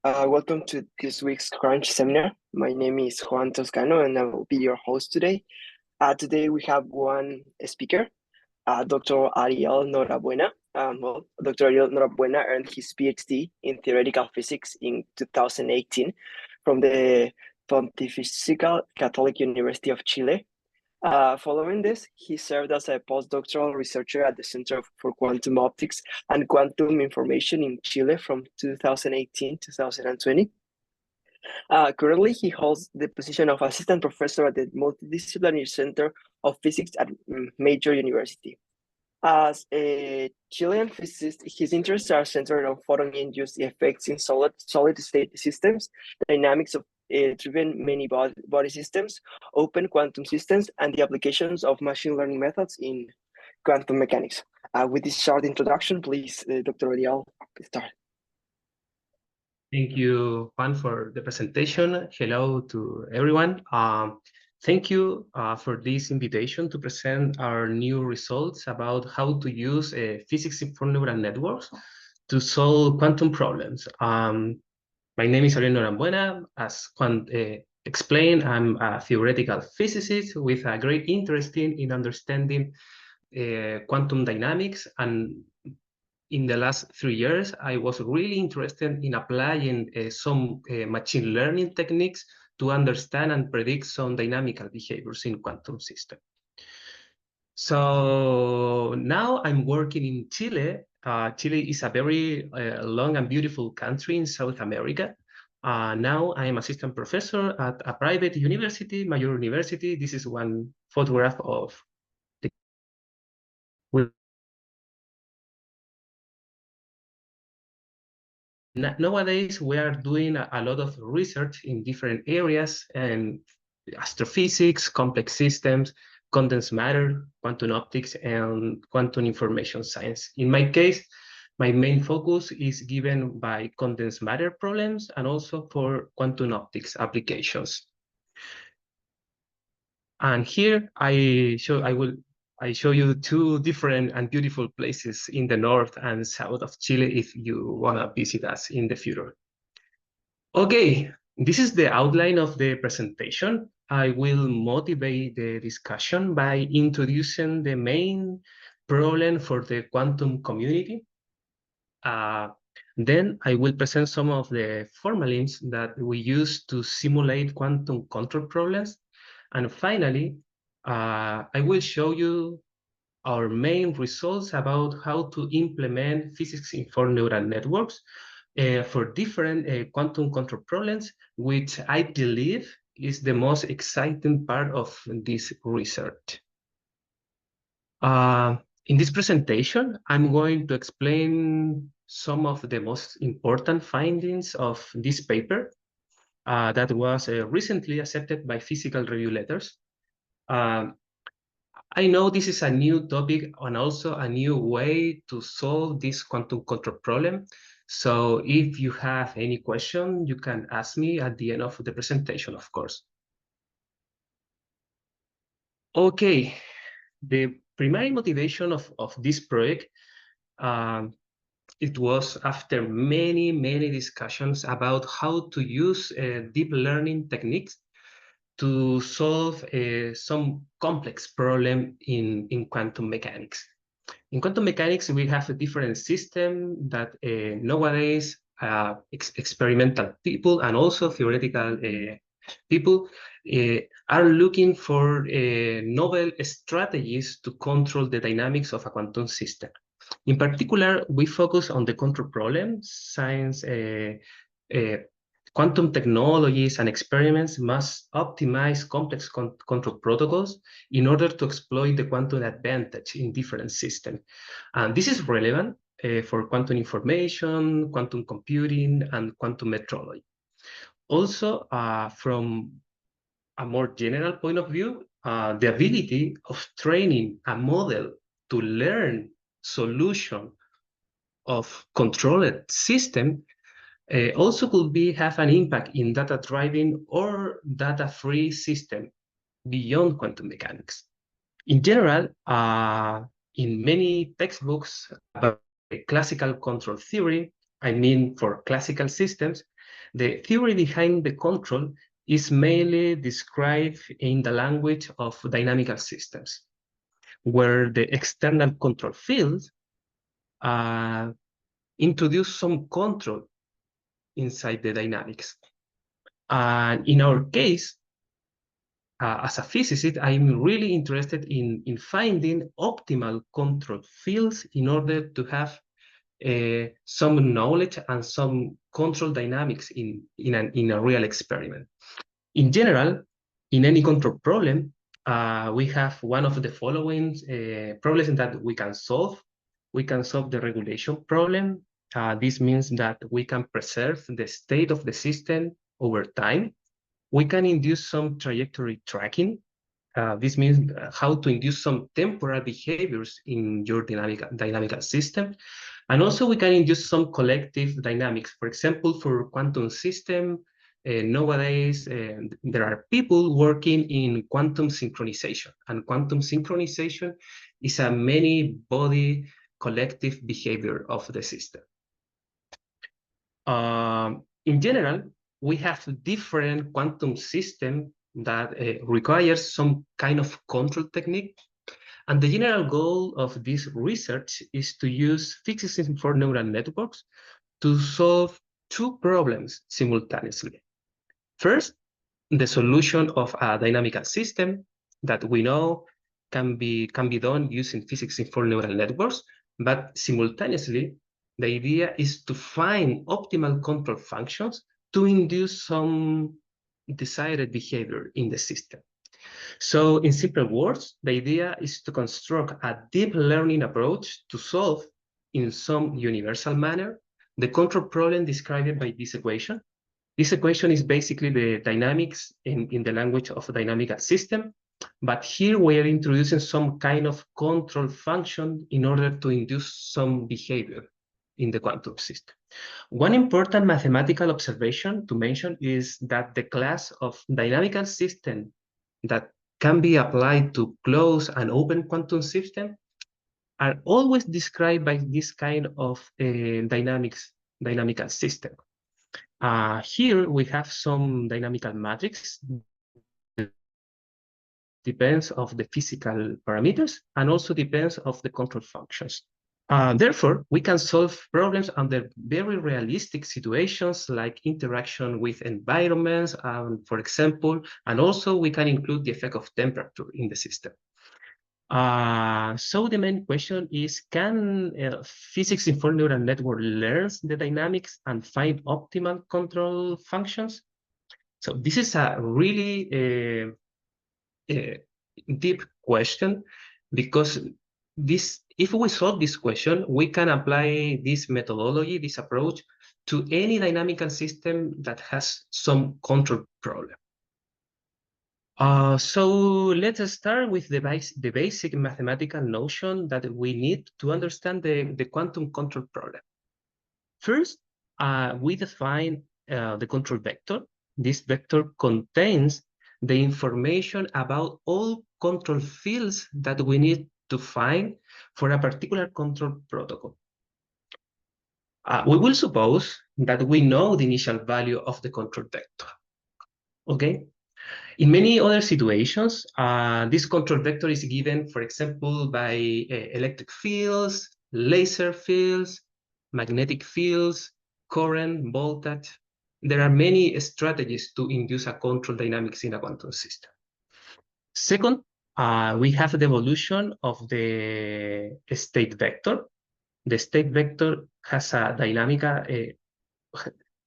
Welcome to this week's Crunch seminar. My name is Juan Toscano, and I will be your host today. Today we have one speaker, Dr. Ariel Norambuena. Dr. Ariel Norambuena earned his PhD in theoretical physics in 2018 from the Pontifical Catholic University of Chile. Following this, he served as a postdoctoral researcher at the Center for Quantum Optics and Quantum Information in Chile from 2018 to 2020. Currently, he holds the position of assistant professor at the Multidisciplinary Center of Physics at Major University. As a Chilean physicist, his interests are centered on photon-induced effects in solid-state systems, dynamics of driven many body systems, open quantum systems, and the applications of machine learning methods in quantum mechanics. With this short introduction, please, Dr. Ariel, start. Thank you, Juan, for the presentation. Hello to everyone. Thank you for this invitation to present our new results about how to use physics for neural networks to solve quantum problems. My name is Ariel Norambuena. As Juan explained, I'm a theoretical physicist with a great interest in understanding quantum dynamics, and in the last 3 years, I was really interested in applying some machine learning techniques to understand and predict some dynamical behaviors in quantum systems. So now I'm working in Chile. Chile is a very long and beautiful country in South America. Now I am assistant professor at a private university, Mayor University. This is one photograph of the Nowadays, we are doing a lot of research in different areas, and astrophysics, complex systems, condensed matter, quantum optics, and quantum information science. In my case, my main focus is given by condensed matter problems and also for quantum optics applications. And here I show you two different and beautiful places in the north and south of Chile if you want to visit us in the future. Okay, this is the outline of the presentation. I will motivate the discussion by introducing the main problem for the quantum community. Then I will present some of the formalisms that we use to simulate quantum control problems. And finally, I will show you our main results about how to implement physics-informed neural networks for different quantum control problems, which I believe is the most exciting part of this research. In this presentation, I'm going to explain some of the most important findings of this paper that was recently accepted by Physical Review Letters. I know this is a new topic and also a new way to solve this quantum control problem. So if you have any question, you can ask me at the end of the presentation, of course. Okay, the primary motivation of this project, it was after many discussions about how to use deep learning techniques to solve some complex problem in quantum mechanics. In quantum mechanics, we have a different system that nowadays experimental people and also theoretical people are looking for novel strategies to control the dynamics of a quantum system. In particular, we focus on the control problem. Science, quantum technologies and experiments must optimize complex control protocols in order to exploit the quantum advantage in different systems. And this is relevant for quantum information, quantum computing, and quantum metrology. Also, from a more general point of view, the ability of training a model to learn solution of controlled system also could have an impact in data-driven or data-free system beyond quantum mechanics. In general, in many textbooks about classical control theory, I mean for classical systems, The theory behind the control is mainly described in the language of dynamical systems, where the external control fields introduce some control inside the dynamics. And in our case, as a physicist, I'm really interested in finding optimal control fields in order to have some knowledge and some control dynamics in a real experiment. In general, in any control problem, we have one of the following problems that we can solve. We can solve the regulation problem. This means that we can preserve the state of the system over time. We can induce some trajectory tracking. This means how to induce some temporal behaviors in your dynamical system. And also we can induce some collective dynamics. For example, for quantum system, nowadays there are people working in quantum synchronization. And quantum synchronization is a many-body collective behavior of the system. In general, we have different quantum systems that requires some kind of control technique. And the general goal of this research is to use fixed for neural networks to solve two problems simultaneously. First, the solution of a dynamical system that we know can be done using physics for neural networks, but simultaneously, the idea is to find optimal control functions to induce some desired behavior in the system. So in simple words, the idea is to construct a deep learning approach to solve in some universal manner the control problem described by this equation. This equation is basically the dynamics in the language of a dynamical system, but here we are introducing some kind of control function in order to induce some behavior in the quantum system. One important mathematical observation to mention is that the class of dynamical system that can be applied to closed and open quantum system are always described by this kind of dynamical system. Here we have some dynamical matrix depends of the physical parameters and also depends of the control functions. Therefore, we can solve problems under very realistic situations like interaction with environments, for example, and also we can include the effect of temperature in the system. So the main question is, can physics-informed neural network learn the dynamics and find optimal control functions? So this is a really deep question, because if we solve this question, we can apply this methodology, this approach, to any dynamical system that has some control problem. So let's start with the basic mathematical notion that we need to understand the quantum control problem. First, we define the control vector. This vector contains the information about all control fields that we need to find for a particular control protocol. We will suppose that we know the initial value of the control vector. Okay? In many other situations, this control vector is given, for example, by electric fields, laser fields, magnetic fields, current, voltage. There are many strategies to induce a control dynamics in a quantum system. Second, we have the evolution of the state vector. The state vector has a dynamical,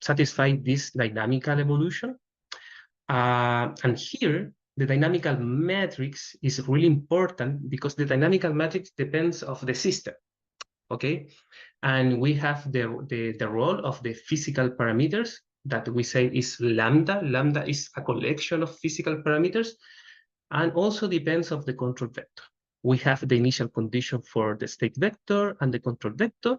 satisfy this dynamical evolution. And here, the dynamical matrix is really important because the dynamical matrix depends of the system, okay? And we have the role of the physical parameters that we say is lambda. Lambda is a collection of physical parameters and also depends of the control vector. We have the initial condition for the state vector and the control vector.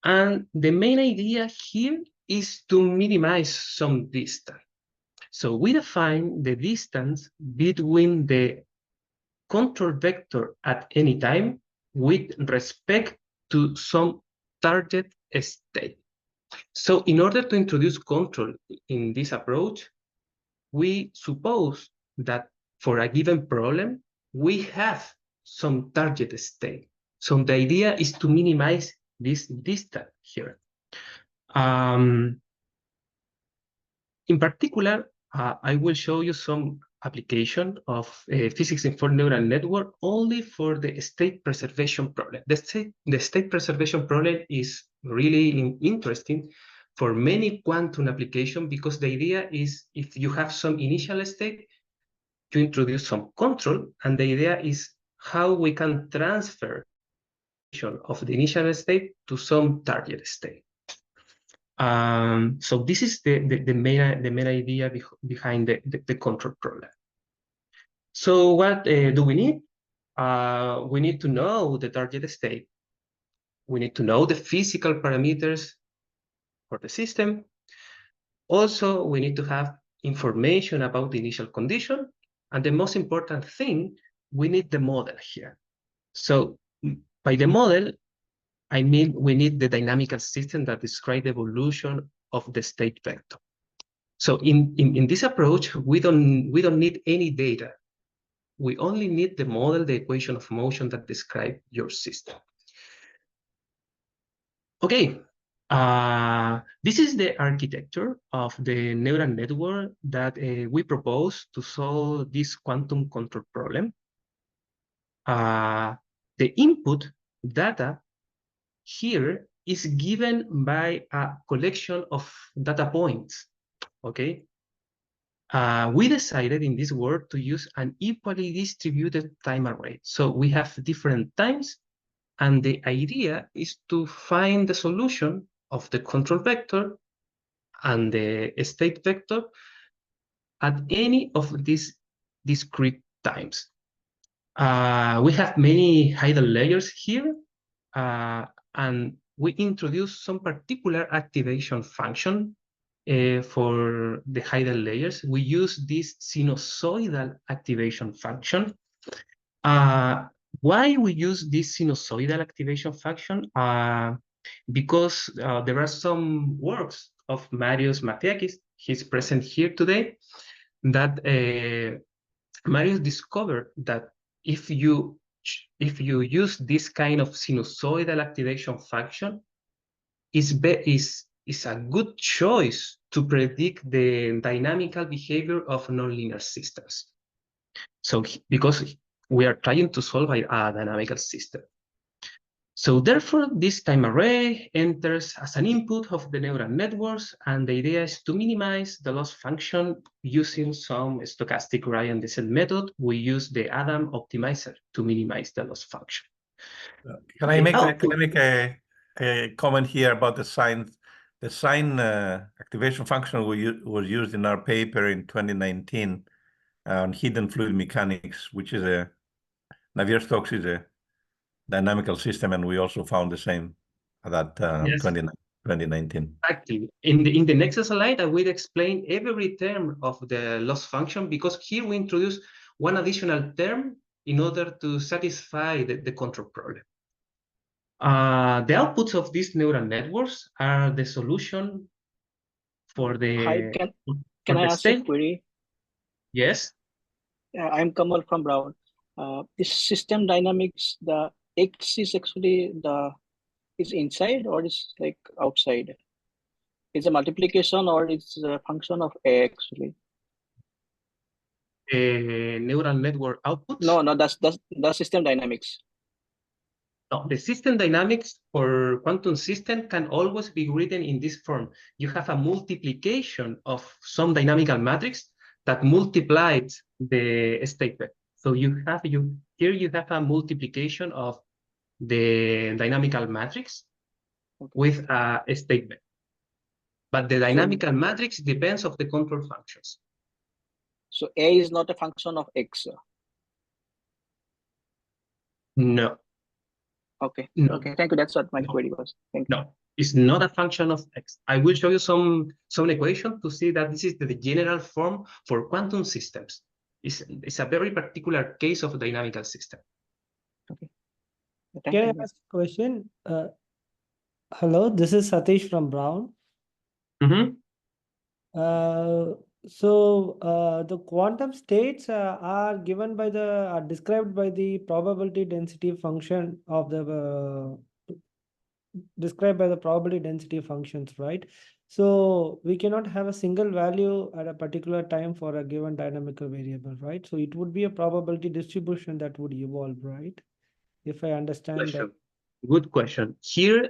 And the main idea here is to minimize some distance. So we define the distance between the control vector at any time with respect to some target state. So in order to introduce control in this approach, we suppose that for a given problem, we have some target state. So the idea is to minimize this distance here. In particular, I will show you some application of physics-informed neural network only for the state preservation problem. The state preservation problem is really interesting for many quantum applications because the idea is if you have some initial state, you introduce some control, and the idea is how we can transfer of the initial state to some target state. So this is the main idea behind the control problem. So what do we need? We need to know the target state. We need to know the physical parameters for the system. Also, we need to have information about the initial condition. And the most important thing, we need the model here. So by the model, I mean, we need the dynamical system that describes the evolution of the state vector. So in this approach, we don't need any data. We only need the model, the equation of motion that describe your system. Okay, this is the architecture of the neural network that we propose to solve this quantum control problem. The input data here is given by a collection of data points, okay? We decided in this work to use an equally distributed time array. So we have different times, and the idea is to find the solution of the control vector and the state vector at any of these discrete times. We have many hidden layers here, and we introduce some particular activation function for the hidden layers. We use this sinusoidal activation function. Why we use this sinusoidal activation function? Because there are some works of Marius Mathiakis, he's present here today, that Marius discovered that if you use this kind of sinusoidal activation function, is a good choice to predict the dynamical behavior of nonlinear systems. So because we are trying to solve a dynamical system. So therefore, this time array enters as an input of the neural networks, and the idea is to minimize the loss function using some stochastic Ryan-Descent method. We use the Adam optimizer to minimize the loss function. Can I make a comment here about the sign? The sign activation function was used in our paper in 2019 on hidden fluid mechanics, which is Navier-Stokes is a dynamical system, and we also found the same at that 2019. Exactly. In the next slide, I will explain every term of the loss function, because here we introduce one additional term in order to satisfy the control problem. The outputs of these neural networks are the solution for the... Hi, can I ask a query? Yes. I'm Kamal from Brown. This system dynamics, the X is actually is inside or is like outside? It's a multiplication or it's a function of A actually? Neural network outputs? No, that's the system dynamics. No, the system dynamics for quantum system can always be written in this form. You have a multiplication of some dynamical matrix that multiplies the state vector. So here you have a multiplication of the dynamical matrix with a state vector. But the dynamical matrix depends on the control functions. So A is not a function of X. No. Okay. No. Okay. Thank you. That's what my query was. Thank you. No, it's not a function of X. I will show you some equation to see that this is the general form for quantum systems. It's a very particular case of a dynamical system. Okay. Can I ask a question? Hello, this is Satish from Brown. Mm-hmm. The quantum states are given by are described by the probability density function of the described by the probability density functions, right? So we cannot have a single value at a particular time for a given dynamical variable, right? So it would be a probability distribution that would evolve, right? If I understand that. Good question. Here,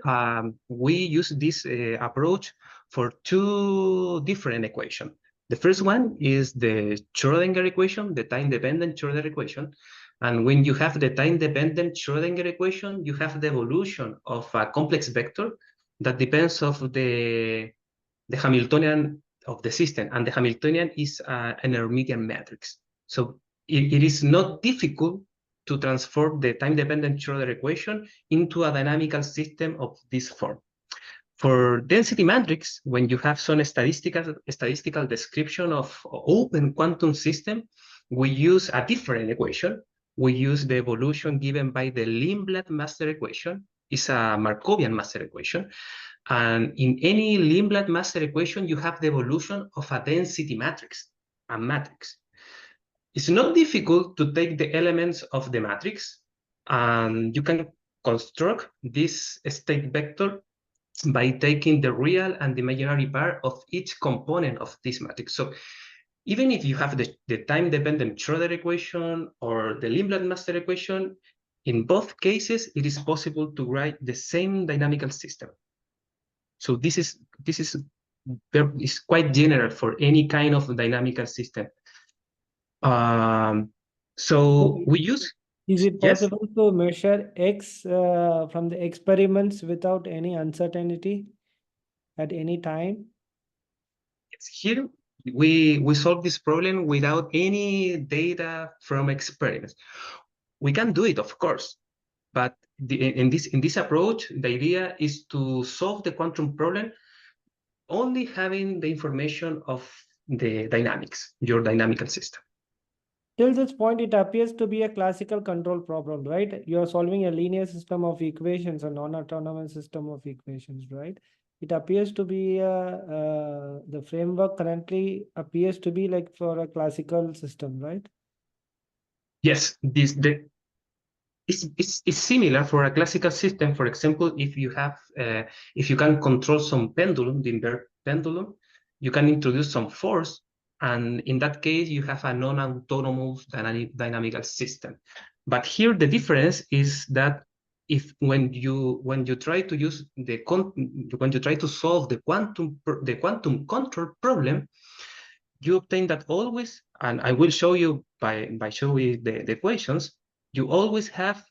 we use this approach for two different equations. The first one is the Schrödinger equation, the time-dependent Schrödinger equation. And when you have the time-dependent Schrödinger equation, you have the evolution of a complex vector that depends of the Hamiltonian of the system. And the Hamiltonian is an Hermitian matrix. So it is not difficult to transform the time-dependent Schrödinger equation into a dynamical system of this form. For density matrix, when you have some statistical description of open quantum system, we use a different equation. We use the evolution given by the Lindblad master equation. It's a Markovian master equation. And in any Lindblad master equation, you have the evolution of a density matrix, a matrix. It's not difficult to take the elements of the matrix, and you can construct this state vector by taking the real and the imaginary part of each component of this matrix. So even if you have the time-dependent Schrödinger equation or the Lindblad master equation, in both cases, it is possible to write the same dynamical system. So this is quite general for any kind of dynamical system. So we use. Is it possible to measure X from the experiments without any uncertainty at any time? Here we solve this problem without any data from experiments. We can do it, of course, but in this approach, the idea is to solve the quantum problem only having the information of the dynamics, your dynamical system. Till this point, it appears to be a classical control problem, right? You're solving a linear system of equations, a non-autonomous system of equations, right? It appears to be the framework currently appears to be like for a classical system, right? Yes, it's similar for a classical system. For example, if you can control some pendulum, the invert pendulum, you can introduce some force, and in that case, you have a non-autonomous dynamical system. But here, the difference is that when you try to solve the quantum control problem, you obtain that always, and I will show you by showing the equations. You always have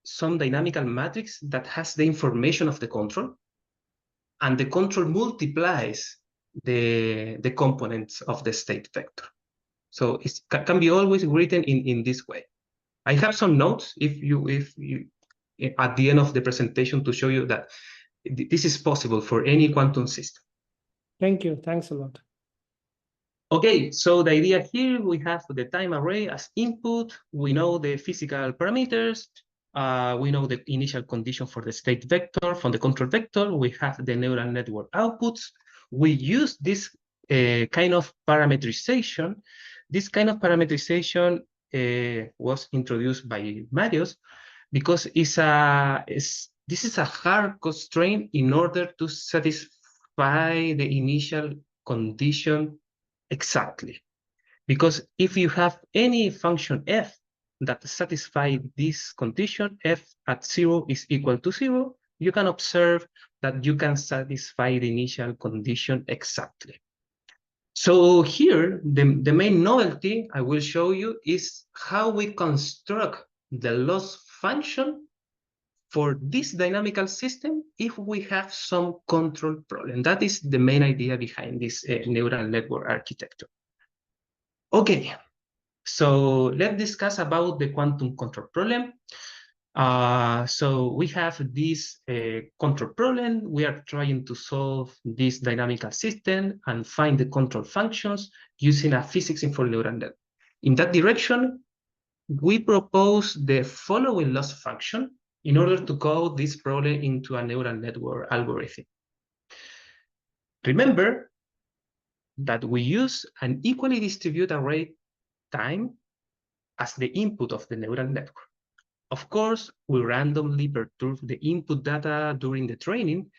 some dynamical matrix that has the information of the control, and the control multiplies the components of the state vector. So it can be always written in this way. I have some notes if you at the end of the presentation to show you that this is possible for any quantum system. Thank you. Thanks a lot. Okay, so the idea here, we have the time array as input. We know the physical parameters. We know the initial condition for the state vector. From the control vector, we have the neural network outputs. We use this kind of parametrization. This kind of parametrization was introduced by Marius because this is a hard constraint in order to satisfy the initial condition exactly. Because if you have any function f that satisfies this condition, f at 0 is equal to 0, you can observe that you can satisfy the initial condition exactly. So here, the main novelty I will show you is how we construct the loss function for this dynamical system if we have some control problem. That is the main idea behind this neural network architecture. Okay, so let's discuss about the quantum control problem. So we have this control problem. We are trying to solve this dynamical system and find the control functions using a physics-informed neural network. In that direction, we propose the following loss function in order to code this problem into a neural network algorithm. Remember that we use an equally distributed array time as the input of the neural network. Of course, we randomly perturb the input data during the training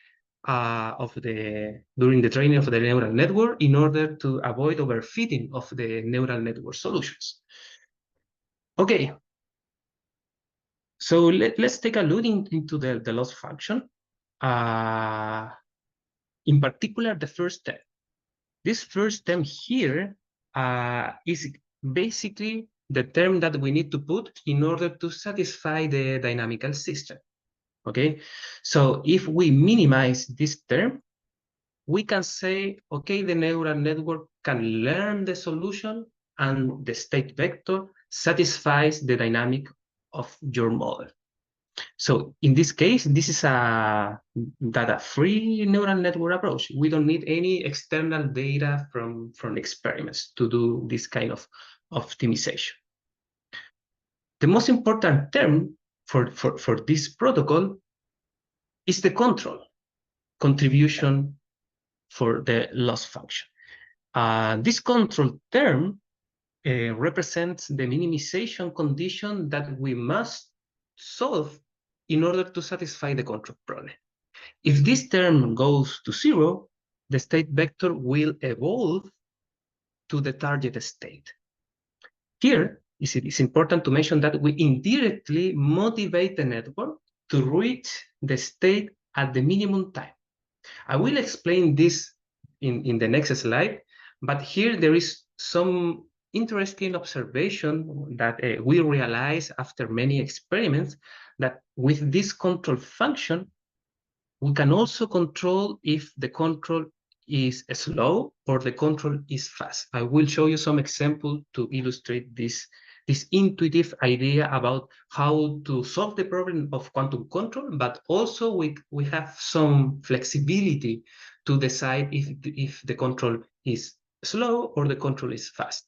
of the neural network in order to avoid overfitting of the neural network solutions. Okay, so let's take a look into the loss function. In particular, the first term. This first term here is basically the term that we need to put in order to satisfy the dynamical system. Okay, so if we minimize this term, we can say, okay, the neural network can learn the solution and the state vector satisfies the dynamic of your model. So in this case, this is a data-free neural network approach. We don't need any external data from experiments to do this kind of optimization. The most important term for this protocol is the contribution for the loss function. This control term represents the minimization condition that we must solve in order to satisfy the control problem. If this term goes to 0, the state vector will evolve to the target state. Here, it is important to mention that we indirectly motivate the network to reach the state at the minimum time. I will explain this in the next slide, but here there is some interesting observation that we realize after many experiments, that with this control function, we can also control if the control is slow or the control is fast. I will show you some examples to illustrate this intuitive idea about how to solve the problem of quantum control, but also we have some flexibility to decide if the control is slow or the control is fast.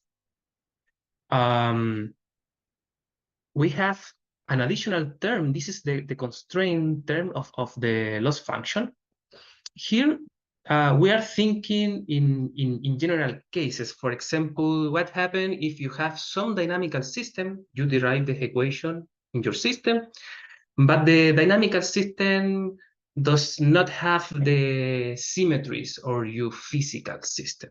We have an additional term. This is the constraint term of the loss function. Here, we are thinking in general cases. For example, what happens if you have some dynamical system, you derive the equation in your system, but the dynamical system does not have the symmetries or your physical system.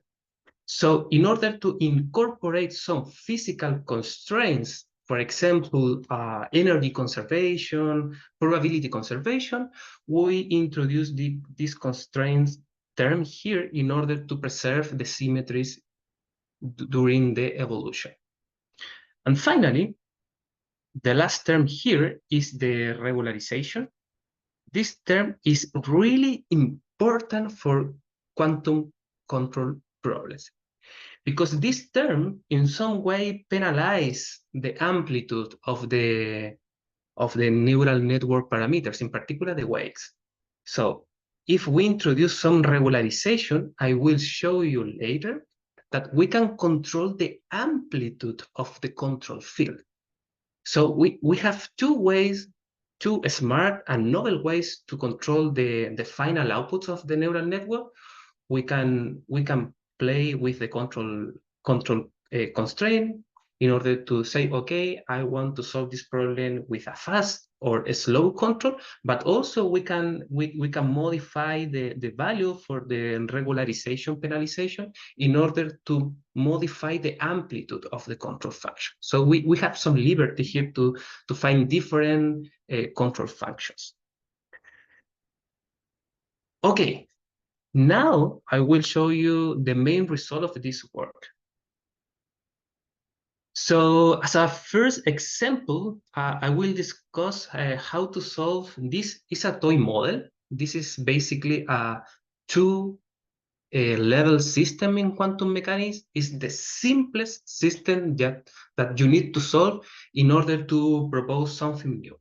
So in order to incorporate some physical constraints, for example, energy conservation, probability conservation, we introduce these constraints term here in order to preserve the symmetries during the evolution. And finally, the last term here is the regularization. This term is really important for quantum control problems, because this term in some way penalizes the amplitude of the neural network parameters, in particular the weights. So if we introduce some regularization, I will show you later that we can control the amplitude of the control field. So we have two ways, two smart and novel ways to control the final outputs of the neural network. We can play with the control constraint in order to say, okay, I want to solve this problem with a fast or a slow control, but also we can modify the value for the regularization penalization in order to modify the amplitude of the control function. So we have some liberty here to find different control functions. Okay, now I will show you the main result of this work. So as a first example, I will discuss how to solve this. Is a toy model. This is basically a two-level system in quantum mechanics. It's the simplest system that you need to solve in order to propose something new.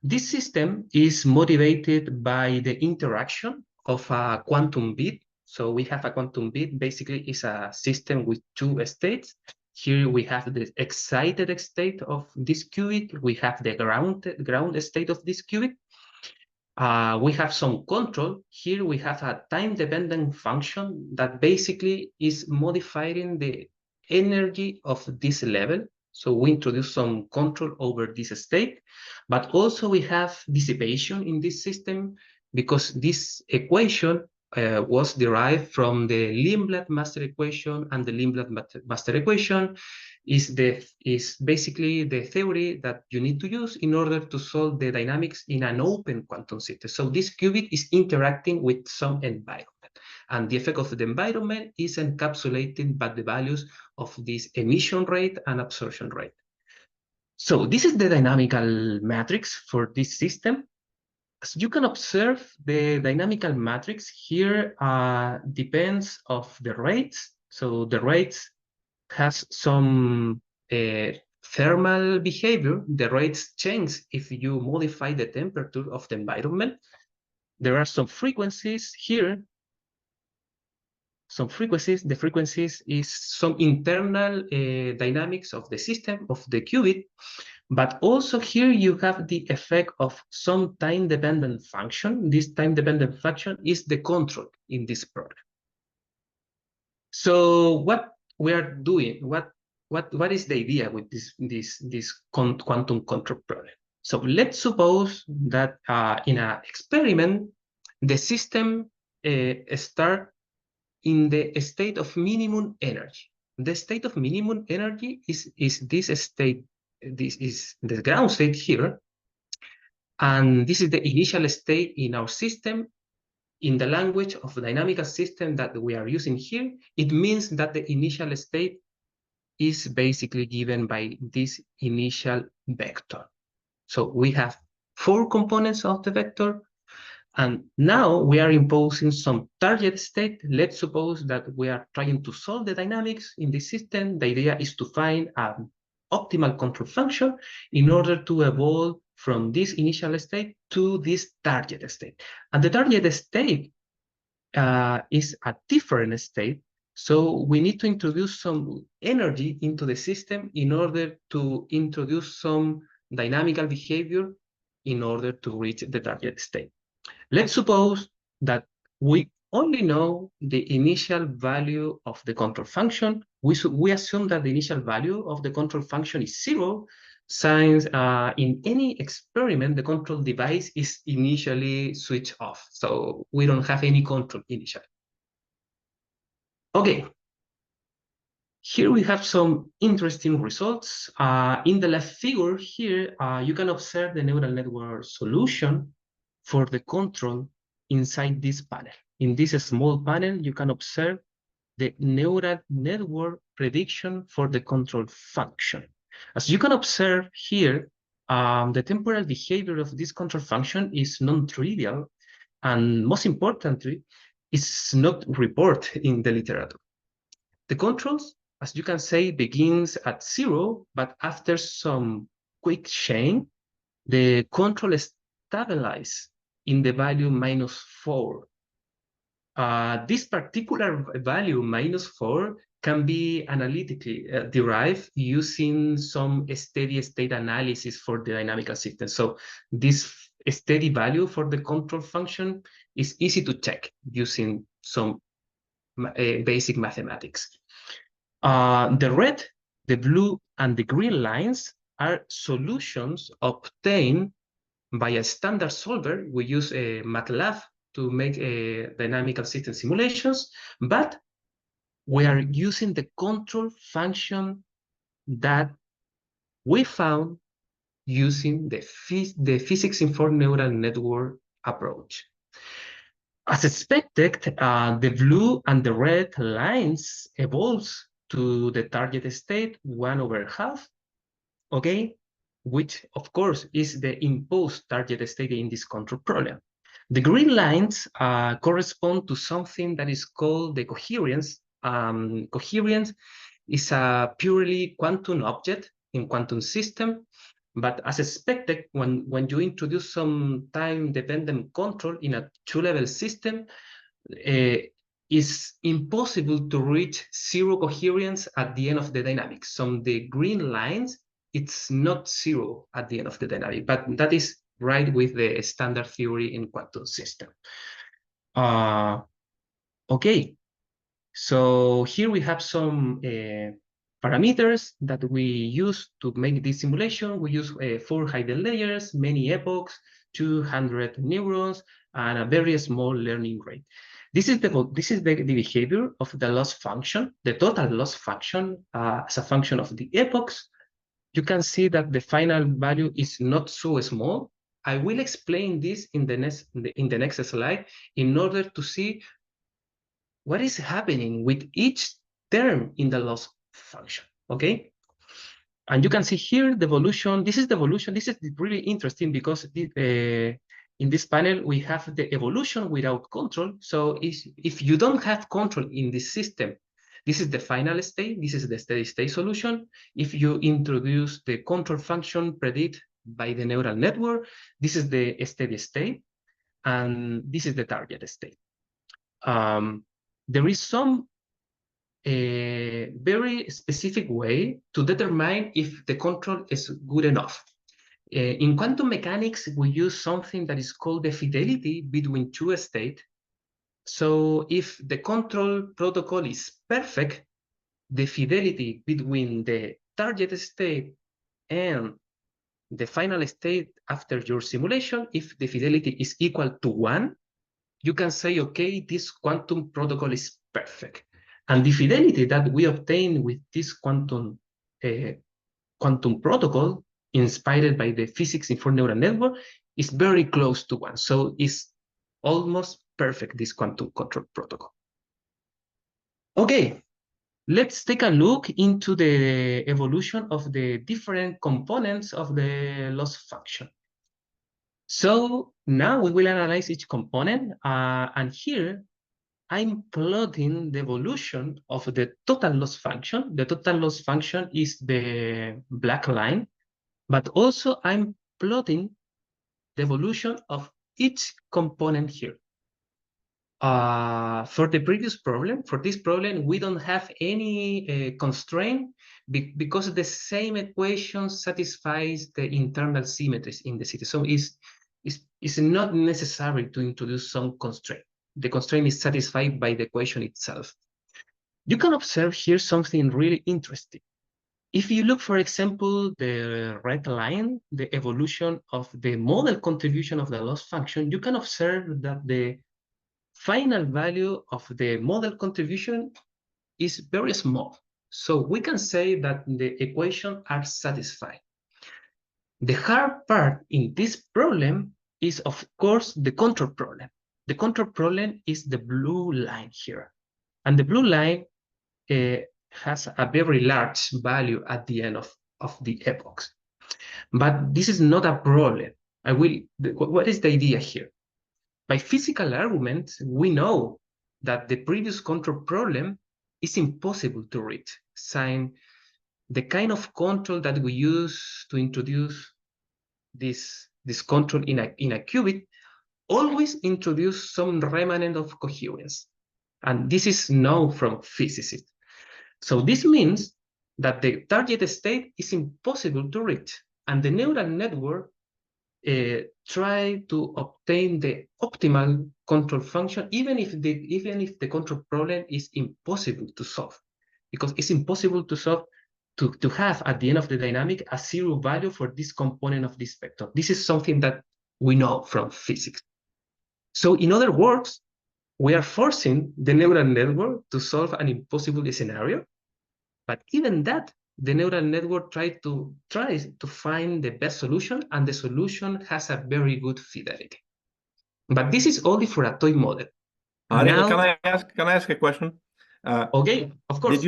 This system is motivated by the interaction of a quantum bit. So we have a quantum bit, basically is a system with two states. Here we have the excited state of this qubit. We have the ground state of this qubit. We have some control. Here we have a time-dependent function that basically is modifying the energy of this level. So we introduce some control over this state, but also we have dissipation in this system because this equation was derived from the Lindblad master equation, and the Lindblad master equation is basically the theory that you need to use in order to solve the dynamics in an open quantum system. So this qubit is interacting with some environment, and the effect of the environment is encapsulated by the values of this emission rate and absorption rate. So this is the dynamical matrix for this system. As you can observe, the dynamical matrix here depends of the rates. So the rates has some thermal behavior. The rates change if you modify the temperature of the environment. There are some frequencies here. Some frequencies, the frequencies is some internal dynamics of the system, of the qubit. But also here you have the effect of some time-dependent function. This time-dependent function is the control in this program. So what we are doing, what is the idea with this quantum control problem? So let's suppose that in an experiment, the system start in the state of minimum energy. The state of minimum energy is this state. This is the ground state here, and this is the initial state in our system. In the language of the dynamical system that we are using here, it means that the initial state is basically given by this initial vector. So we have 4 components of the vector, and now we are imposing some target state. Let's suppose that we are trying to solve the dynamics in the system. The idea is to find an optimal control function in order to evolve from this initial state to this target state. And the target state is a different state. So we need to introduce some energy into the system in order to introduce some dynamical behavior in order to reach the target state. Let's suppose that we only know the initial value of the control function. We assume that the initial value of the control function is 0, since in any experiment, the control device is initially switched off. So we don't have any control initially. Okay. Here we have some interesting results. In the left figure here, you can observe the neural network solution for the control inside this panel. In this small panel, you can observe the neural network prediction for the control function. As you can observe here, the temporal behavior of this control function is non-trivial, and most importantly, it's not reported in the literature. The controls, as you can say, begins at 0, but after some quick chain, the control stabilizes in the value -4. This particular value, -4, can be analytically derived using some steady state analysis for the dynamical system. So this steady value for the control function is easy to check using some basic mathematics. The red, the blue, and the green lines are solutions obtained by a standard solver. We use a MATLAB to make dynamical system simulations, but we are using the control function that we found using the physics-informed neural network approach. As expected, the blue and the red lines evolves to the target state 1/2, okay? Which, of course, is the imposed target state in this control problem. The green lines correspond to something that is called the coherence. Coherence is a purely quantum object in quantum system, but as expected, when you introduce some time-dependent control in a 2-level system, it's impossible to reach 0 coherence at the end of the dynamics. So the green lines, it's not 0 at the end of the dynamic, but that is right with the standard theory in quantum system. Okay, so here we have some parameters that we use to make this simulation. We use 4 hidden layers, many epochs, 200 neurons, and a very small learning rate. This is the behavior of the loss function, the total loss function as a function of the epochs. You can see that the final value is not so small. I will explain this in the next slide in order to see what is happening with each term in the loss function, okay? And you can see here the evolution. This is the evolution. This is really interesting because in this panel, we have the evolution without control. So if you don't have control in this system, this is the final state. This is the steady state solution. If you introduce the control function predict by the neural network, this is the steady state. And this is the target state. There is some very specific way to determine if the control is good enough. In quantum mechanics, we use something that is called the fidelity between two states. So if the control protocol is perfect, the fidelity between the target state and the final state after your simulation, if the fidelity is equal to 1, you can say, okay, this quantum protocol is perfect. And the fidelity that we obtain with this quantum protocol, inspired by the physics in for neural network, is very close to 1. So it's almost perfect, this quantum control protocol. Okay, let's take a look into the evolution of the different components of the loss function. So now we will analyze each component, and here I'm plotting the evolution of the total loss function. The total loss function is the black line, but also I'm plotting the evolution of each component here. For the previous problem, for this problem, we don't have any constraint because the same equation satisfies the internal symmetries in the city. So it's not necessary to introduce some constraint. The constraint is satisfied by the equation itself. You can observe here something really interesting. If you look, for example, the red line, the evolution of the model contribution of the loss function, you can observe that the final value of the model contribution is very small. So we can say that the equations are satisfied. The hard part in this problem is, of course, the control problem. The control problem is the blue line here. And the blue line has a very large value at the end of the epochs. But this is not a problem. What is the idea here? By physical arguments, we know that the previous control problem is impossible to reach, since the kind of control that we use to introduce this control in a qubit always introduce some remnant of coherence. And this is known from physicists. So this means that the target state is impossible to reach, and the neural network try to obtain the optimal control function, even if the control problem is impossible to solve, because it's impossible to solve to have at the end of the dynamic a zero value for this component of this vector. This is something that we know from physics. So in other words, we are forcing the neural network to solve an impossible scenario, but even that, the neural network tries to find the best solution, and the solution has a very good fidelity. But this is only for a toy model. Ariel, can I ask a question? Okay, of course.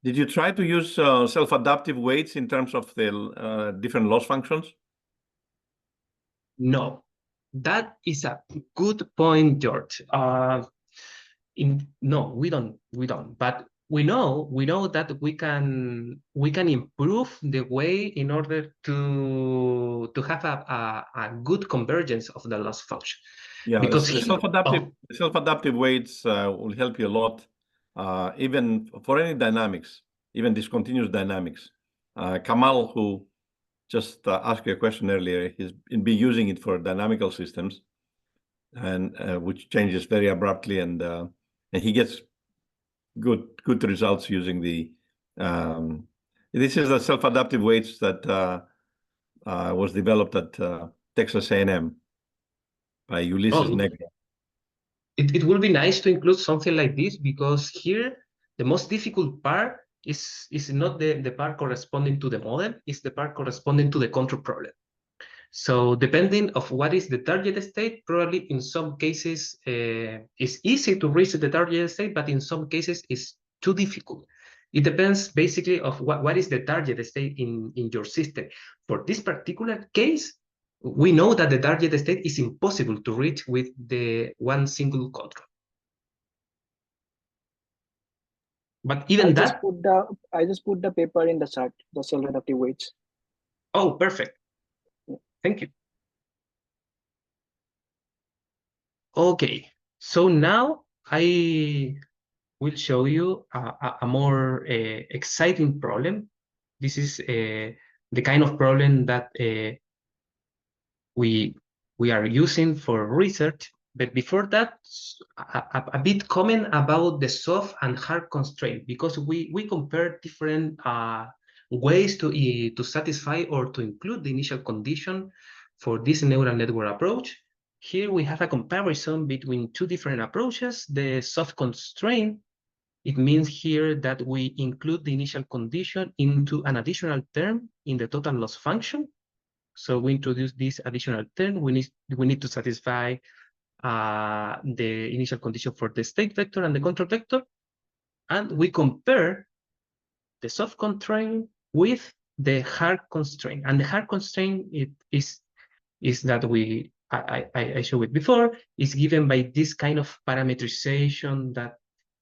Did you try to use self-adaptive weights in terms of the different loss functions? No, that is a good point, George. No, we don't. But we know that we can improve the way in order to have a good convergence of the loss function. Yeah, because the self-adaptive weights will help you a lot, even for any dynamics, even discontinuous dynamics. Kamal, who just asked you a question earlier. He's been using it for dynamical systems, and which changes very abruptly, and he gets good results using the. This is the self-adaptive weights that was developed at Texas A&M by Ulysses Negro. It will be nice to include something like this, because here the most difficult part is not the part corresponding to the model, it's the part corresponding to the control problem. So depending of what is the target state, probably in some cases it's easy to reach the target state, but in some cases it's too difficult. It depends basically of what is the target state in your system. For this particular case, we know that the target state is impossible to reach with the one single control. But even I just put the paper in the chat, the self-adaptive weights. Oh, perfect. Thank you. Okay, so now I will show you a more exciting problem. This is the kind of problem that we are using for research. But before that, a bit comment about the soft and hard constraint, because we compare different ways to satisfy or to include the initial condition for this neural network approach. Here we have a comparison between two different approaches. The soft constraint, it means here that we include the initial condition into an additional term in the total loss function. So we introduce this additional term. We need to satisfy the initial condition for the state vector and the control vector, and we compare the soft constraint with the hard constraint. And the hard constraint is that I showed it before, is given by this kind of parameterization that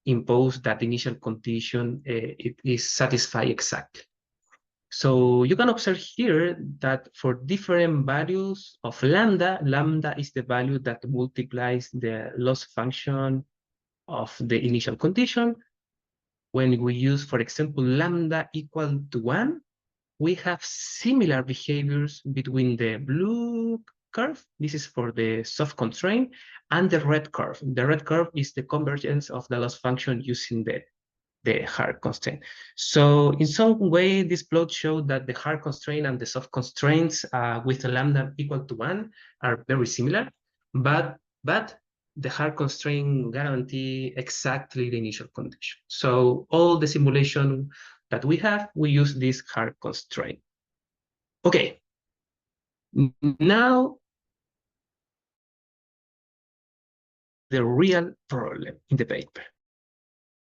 impose that initial condition it is satisfied exactly. So you can observe here that for different values of lambda, lambda is the value that multiplies the loss function of the initial condition. When we use, for example, lambda equal to 1, we have similar behaviors between the blue curve, this is for the soft constraint, and the red curve. The red curve is the convergence of the loss function using the hard constraint. So in some way, this plot showed that the hard constraint and the soft constraints with a lambda equal to 1 are very similar, but the hard constraint guarantee exactly the initial condition. So all the simulation that we have, we use this hard constraint. Okay, now the real problem in the paper.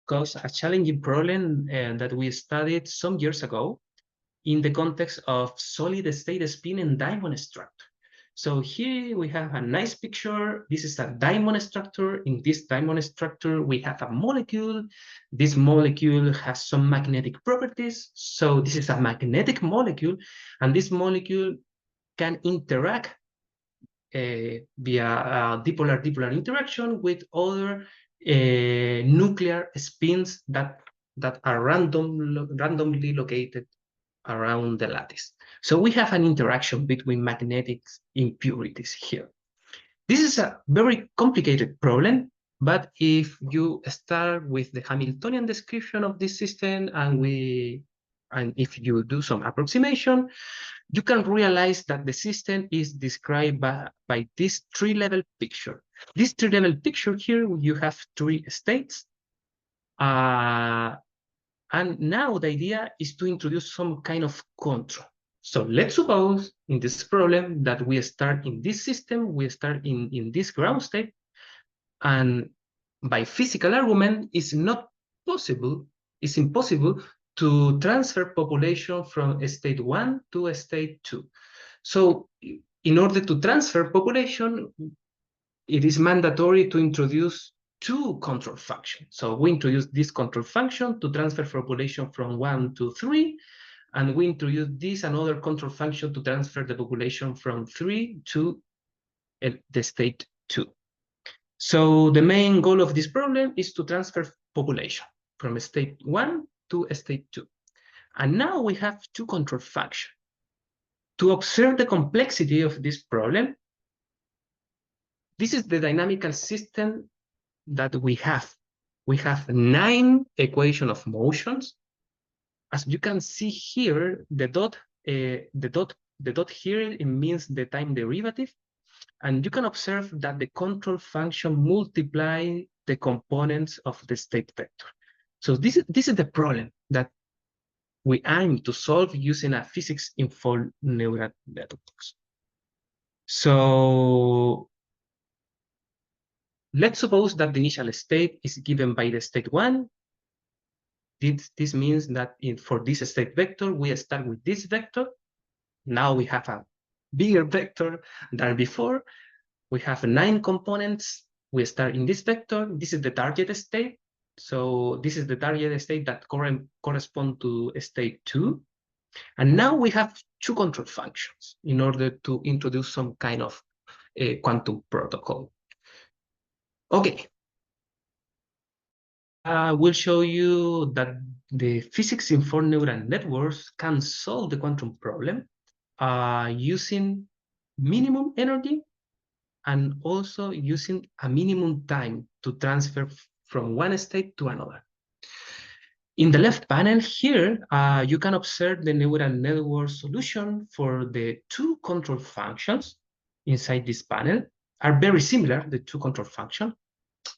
Because a challenging problem that we studied some years ago in the context of solid state spin and diamond structure. So here we have a nice picture. This is a diamond structure. In this diamond structure, we have a molecule. This molecule has some magnetic properties. So this is a magnetic molecule, and this molecule can interact via dipolar interaction with other nuclear spins that are randomly located around the lattice. So we have an interaction between magnetic impurities here. This is a very complicated problem, but if you start with the Hamiltonian description of this system and if you do some approximation, you can realize that the system is described by this three-level picture. This three-level picture here, you have three states. And now the idea is to introduce some kind of control. So let's suppose in this problem that we start in this system, we start in this ground state, and by physical argument, it's impossible to transfer population from state 1 to state 2. So in order to transfer population, it is mandatory to introduce two control functions. So we introduce this control function to transfer population from 1 to 3, and we introduce this another control function to transfer the population from 3 to the state 2. So the main goal of this problem is to transfer population from state 1 to state 2. And now we have two control functions To observe the complexity of this problem, this is the dynamical system that we have. We have 9 equations of motions. As you can see here, the dot here, it means the time derivative. And you can observe that the control function multiplies the components of the state vector. So this is the problem that we aim to solve using a physics-informed neural networks. So let's suppose that the initial state is given by the state 1. This means that for this state vector, we start with this vector. Now we have a bigger vector than before. We have 9 components. We start in this vector. This is the target state. So this is the target state that corresponds to state 2. And now we have 2 control functions in order to introduce some kind of quantum protocol. Okay. I will show you that the physics-informed neural networks can solve the quantum problem using minimum energy and also using a minimum time to transfer from one state to another. In the left panel here, you can observe the neural network solution for the 2 control functions inside this panel. Are very similar, the 2 control functions.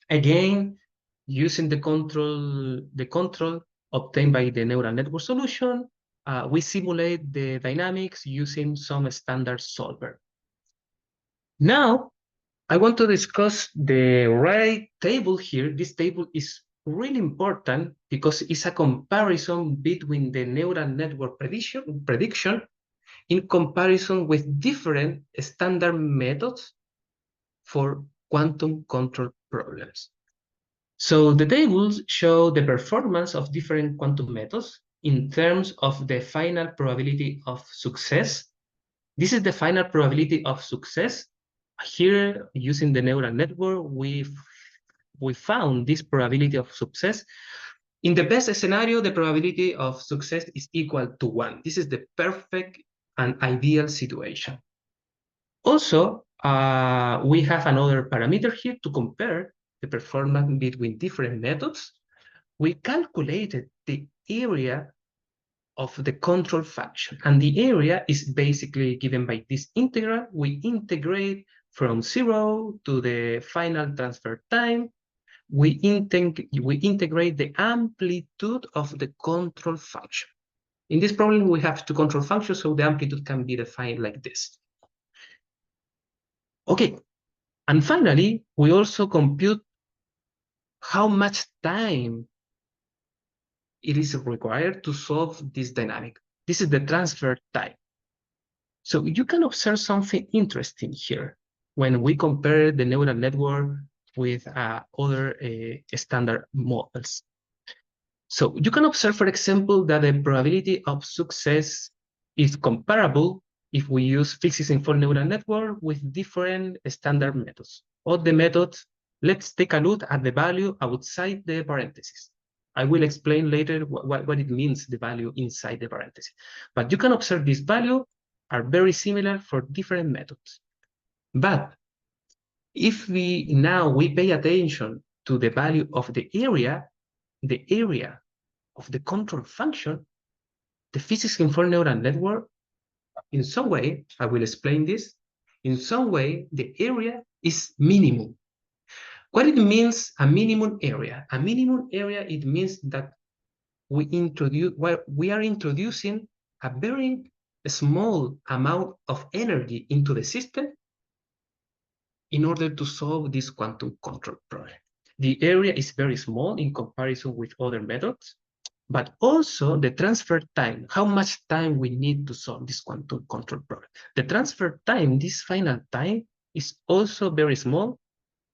Again, using the control obtained by the neural network solution, we simulate the dynamics using some standard solver. Now, I want to discuss the right table here. This table is really important because it's a comparison between the neural network prediction in comparison with different standard methods for quantum control problems. So the tables show the performance of different quantum methods in terms of the final probability of success. This is the final probability of success. Here, using the neural network, we found this probability of success. In the best scenario, the probability of success is equal to 1. This is the perfect and ideal situation. Also, we have another parameter here to compare the performance between different methods. We calculated the area of the control function, and the area is basically given by this integral. We integrate from 0 to the final transfer time. We integrate the amplitude of the control function. In this problem, we have 2 control functions, so the amplitude can be defined like this. Okay, and finally, we also compute how much time it is required to solve this dynamic. This is the transfer time. So you can observe something interesting here when we compare the neural network with other standard models. So you can observe, for example, that the probability of success is comparable if we use physics-informed neural network with different standard methods. All the methods, let's take a look at the value outside the parentheses. I will explain later what it means, the value inside the parentheses. But you can observe this value are very similar for different methods. But if we pay attention to the value of the area of the control function, the physics-informed neural network, in some way, I will explain this, in some way, the area is minimum. What it means, a minimum area? A minimum area, it means that we are introducing a very small amount of energy into the system in order to solve this quantum control problem. The area is very small in comparison with other methods, but also the transfer time, how much time we need to solve this quantum control problem. The transfer time, this final time, is also very small.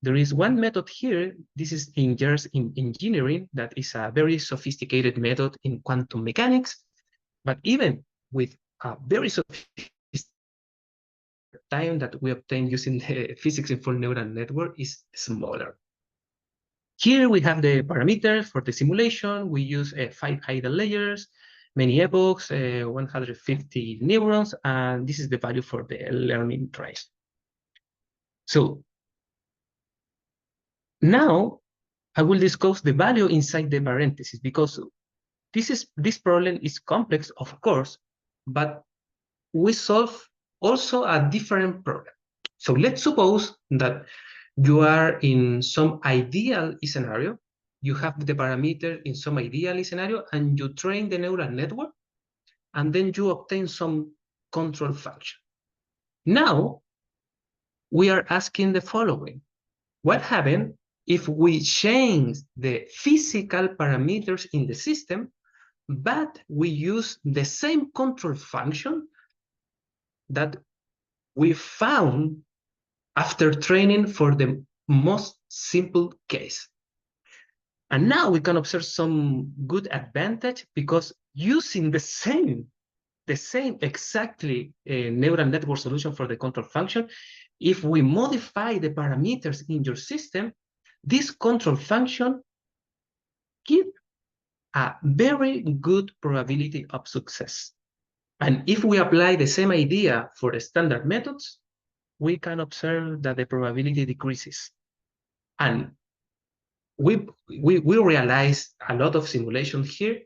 There is one method here, this is in years in engineering, that is a very sophisticated method in quantum mechanics, but even with a very sophisticated time that we obtain using the physics-informed neural network is smaller. Here we have the parameters for the simulation. We use 5 hidden layers. many epochs, 150 neurons, and this is the value for the learning rate. So now I will discuss the value inside the parentheses, because this problem is complex, of course, but we solve also a different problem. So let's suppose that you are in some ideal scenario, you have the parameter in some ideal scenario, and you train the neural network, and then you obtain some control function. Now, we are asking the following. What happens if we change the physical parameters in the system, but we use the same control function that we found after training for the most simple case? And now we can observe some good advantage, because using the same exactly neural network solution for the control function, if we modify the parameters in your system, this control function gives a very good probability of success. And if we apply the same idea for the standard methods, we can observe that the probability decreases. And we realized a lot of simulation here,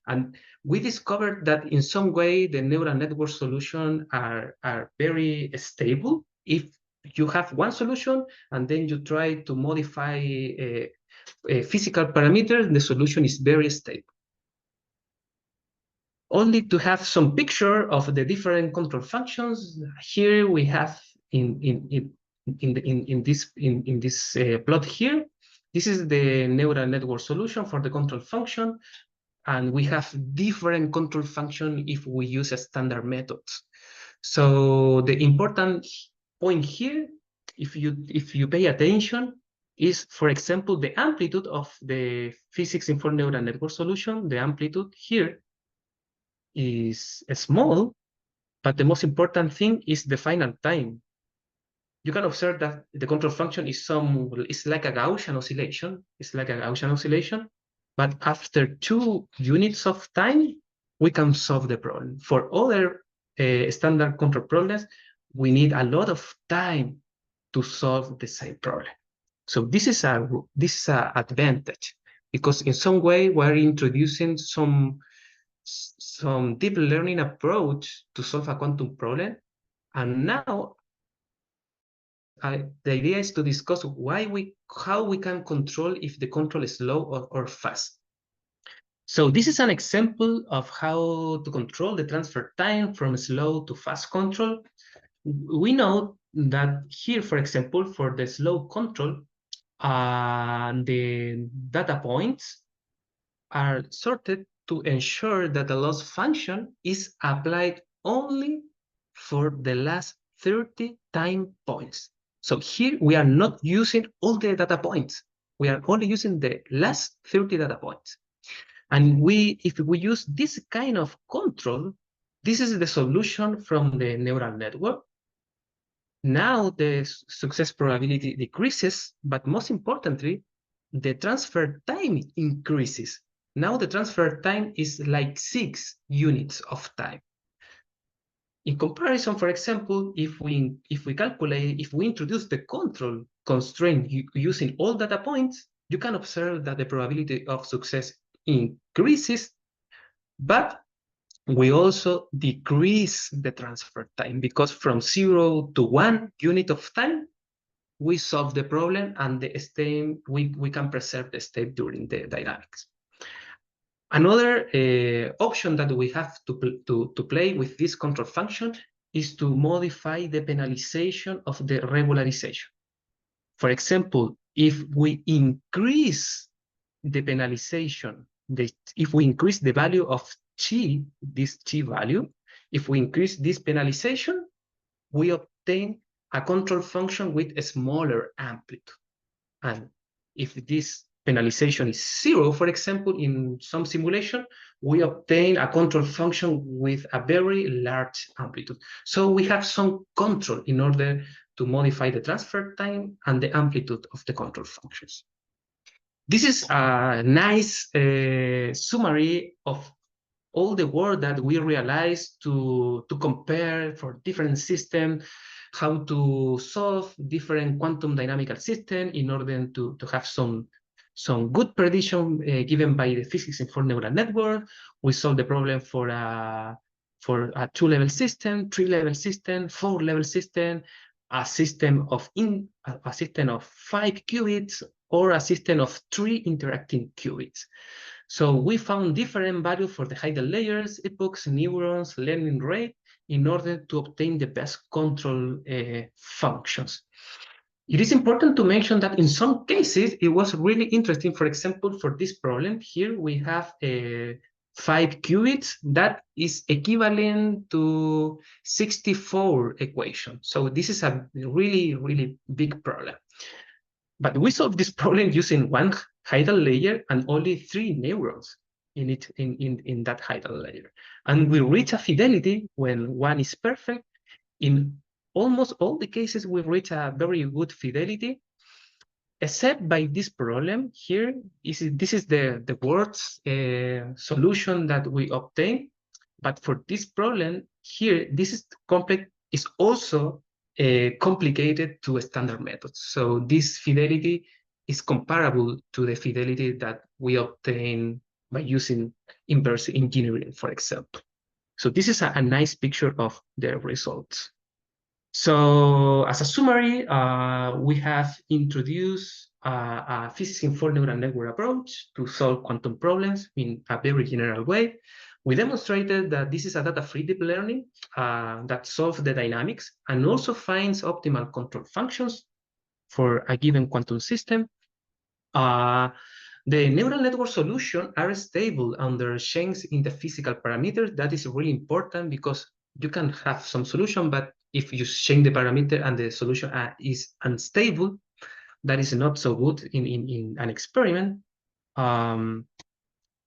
and we discovered that in some way the neural network solution are very stable. If you have one solution and then you try to modify a physical parameter, the solution is very stable. Only to have some picture of the different control functions, here we have in this plot here. This is the neural network solution for the control function, and we have different control function if we use a standard methods. So the important point here, if you pay attention, is, for example, the amplitude of the physics-informed neural network solution. The amplitude here is small, but the most important thing is the final time. You can observe that the control function is like a Gaussian oscillation. It's like a Gaussian oscillation, but after 2 units of time, we can solve the problem. For other standard control problems, we need a lot of time to solve the same problem. So this is a advantage, because in some way we're introducing some deep learning approach to solve a quantum problem, and now the idea is to discuss how we can control if the control is slow or fast. So this is an example of how to control the transfer time from slow to fast control. We know that here, for example, for the slow control, the data points are sorted to ensure that the loss function is applied only for the last 30 time points. So here we are not using all the data points. We are only using the last 30 data points. And if we use this kind of control, this is the solution from the neural network. Now the success probability decreases, but most importantly, the transfer time increases. Now the transfer time is like 6 units of time. In comparison, for example, if we introduce the control constraint using all data points, you can observe that the probability of success increases, but we also decrease the transfer time, because from 0 to 1 unit of time, we solve the problem, and the state, we can preserve the state during the dynamics. Another option that we have to play with this control function is to modify the penalization of the regularization. For example, if we increase the penalization, if we increase the value of chi, this chi value, if we increase this penalization, we obtain a control function with a smaller amplitude. And if this penalization is 0, for example, in some simulation, we obtain a control function with a very large amplitude. So we have some control in order to modify the transfer time and the amplitude of the control functions. This is a nice summary of all the work that we realized to compare for different systems, how to solve different quantum dynamical systems in order to have some good prediction given by the physics-informed neural network. We solved the problem for a 2-level system, 3-level system, 4-level system, a system of 5 qubits, or a system of 3 interacting qubits. So we found different values for the hidden layers, epochs, neurons, learning rate, in order to obtain the best control functions. It is important to mention that in some cases, it was really interesting. For example, for this problem here, we have 5 qubits. That is equivalent to 64 equations. So this is a really, really big problem. But we solved this problem using one hidden layer and only 3 neurons in that hidden layer. And we reach a fidelity when one is perfect. In almost all the cases, we reach a very good fidelity, except by this problem here. This is the worst solution that we obtain. But for this problem here, this is complex, is also complicated to standard methods. So this fidelity is comparable to the fidelity that we obtain by using inverse engineering, for example. So this is a nice picture of the results. So as a summary, we have introduced a physics-informed neural network approach to solve quantum problems in a very general way. We demonstrated that this is a data-free deep learning that solves the dynamics and also finds optimal control functions for a given quantum system. The neural network solutions are stable under change in the physical parameters. That is really important because you can have some solution, but if you change the parameter and the solution is unstable, that is not so good in an experiment.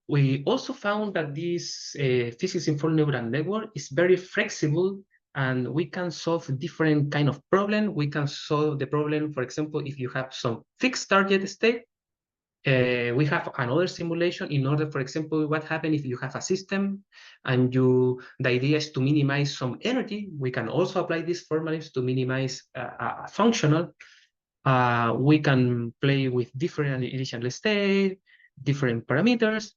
We also found that this physics-informed neural network is very flexible, and we can solve different kind of problem. We can solve the problem, for example, if you have some fixed target state. We have another simulation in order, for example, what happens if you have a system and the idea is to minimize some energy. We can also apply these formulas to minimize a functional. We can play with different initial state, different parameters,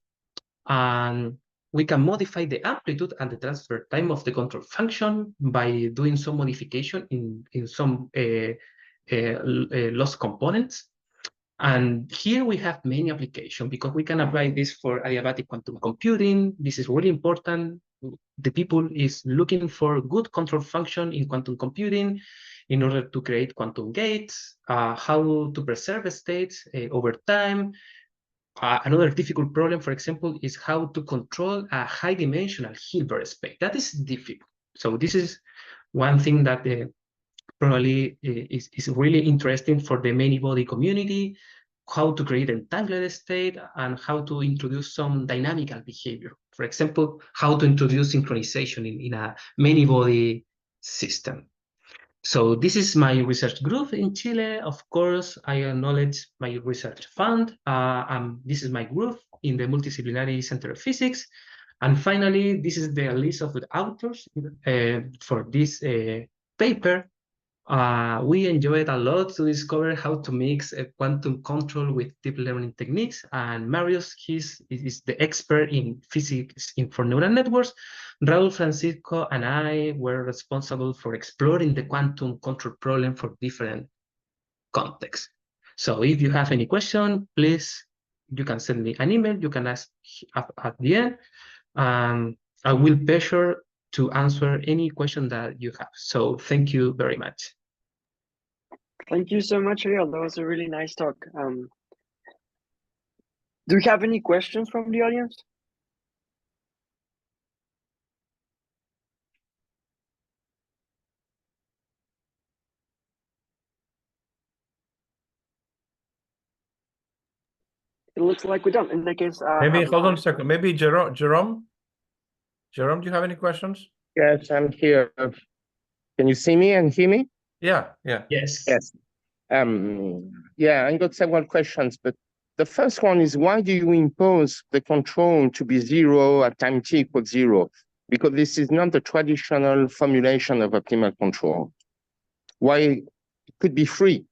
and we can modify the amplitude and the transfer time of the control function by doing some modification in some loss components. And here we have many applications because we can apply this for adiabatic quantum computing. This is really important. The people is looking for good control function in quantum computing in order to create quantum gates, how to preserve states over time. Another difficult problem, for example, is how to control a high-dimensional Hilbert space. That is difficult. So this is one thing that probably is really interesting for the many-body community, how to create entangled state and how to introduce some dynamical behavior. For example, how to introduce synchronization in a many-body system. So this is my research group in Chile. Of course, I acknowledge my research fund. This is my group in the Multidisciplinary Center of Physics. And finally, this is the list of the authors for this paper. We enjoyed a lot to discover how to mix quantum control with deep learning techniques. And Marius, is the expert in physics for neural networks. Raul, Francisco, and I were responsible for exploring the quantum control problem for different contexts. So if you have any question, please, you can send me an email. You can ask at the end. I will pleasure to answer any question that you have. So thank you very much. Thank you so much, Ariel. That was a really nice talk. Do we have any questions from the audience? It looks like we don't. In that case, maybe hold on a second. Maybe Jerome, do you have any questions? Yes, I'm here. Can you see me and hear me? Yeah. Yes. Yes. Yeah, I got several questions, but The first one is, why do you impose the control to be 0 at time t equals 0? Because this is not the traditional formulation of optimal control. Why it could be free?